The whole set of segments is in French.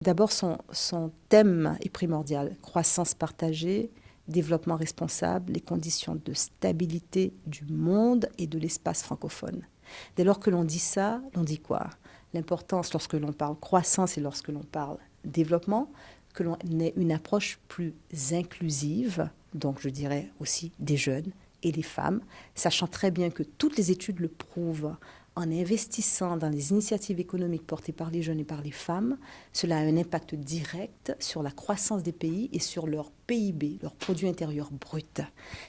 d'abord, son thème est primordial. Croissance partagée, développement responsable, les conditions de stabilité du monde et de l'espace francophone. Dès lors que l'on dit ça, l'on dit quoi? L'importance, lorsque l'on parle croissance et lorsque l'on parle développement, que l'on ait une approche plus inclusive, donc je dirais aussi des jeunes et des femmes, sachant très bien que toutes les études le prouvent. En investissant dans les initiatives économiques portées par les jeunes et par les femmes, cela a un impact direct sur la croissance des pays et sur leur PIB, leur produit intérieur brut.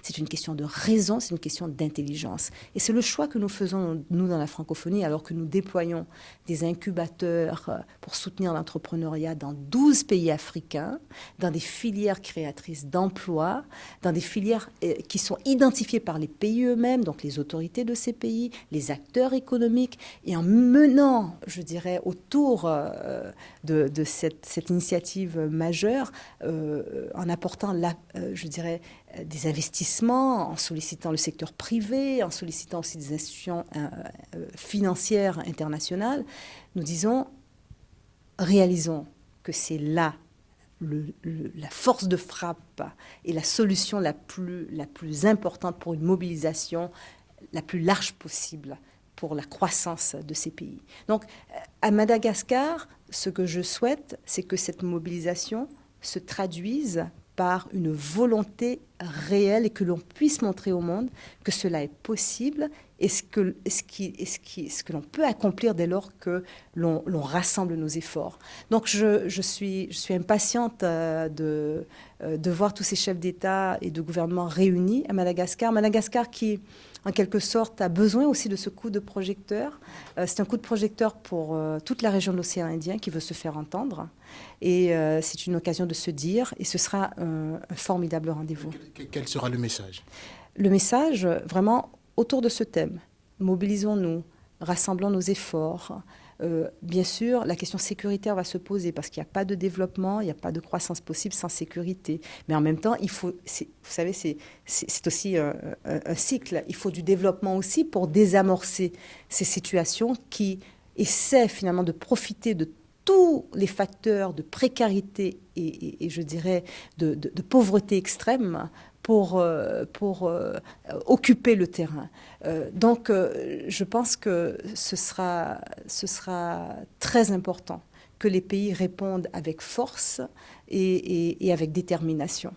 C'est une question de raison, c'est une question d'intelligence. Et c'est le choix que nous faisons, nous, dans la francophonie, alors que nous déployons des incubateurs pour soutenir l'entrepreneuriat dans 12 pays africains, dans des filières créatrices d'emplois, dans des filières qui sont identifiées par les pays eux-mêmes, donc les autorités de ces pays, les acteurs économiques, et en menant, je dirais, autour de cette initiative majeure, en apportant, je dirais, des investissements, en sollicitant le secteur privé, en sollicitant aussi des institutions financières internationales, nous disons, réalisons que c'est là la force de frappe et la solution la plus importante pour une mobilisation la plus large possible pour la croissance de ces pays. Donc, à Madagascar, ce que je souhaite, c'est que cette mobilisation se traduise par une volonté réelle et que l'on puisse montrer au monde que cela est possible et ce que l'on peut accomplir dès lors que l'on rassemble nos efforts. Donc je suis impatiente de voir tous ces chefs d'État et de gouvernement réunis à Madagascar. Madagascar qui, en quelque sorte, a besoin aussi de ce coup de projecteur. C'est un coup de projecteur pour toute la région de l'océan Indien qui veut se faire entendre. Et c'est une occasion de se dire, et ce sera un formidable rendez-vous. Quel sera le message? Le message, vraiment, autour de ce thème, mobilisons-nous, rassemblons nos efforts. Bien sûr, la question sécuritaire va se poser parce qu'il n'y a pas de développement, il n'y a pas de croissance possible sans sécurité. Mais en même temps, il faut, vous savez, c'est aussi un cycle. Il faut du développement aussi pour désamorcer ces situations qui essaient finalement de profiter de tous les facteurs de précarité et je dirais de pauvreté extrême pour occuper le terrain. Donc, je pense que ce sera très important que les pays répondent avec force et avec détermination.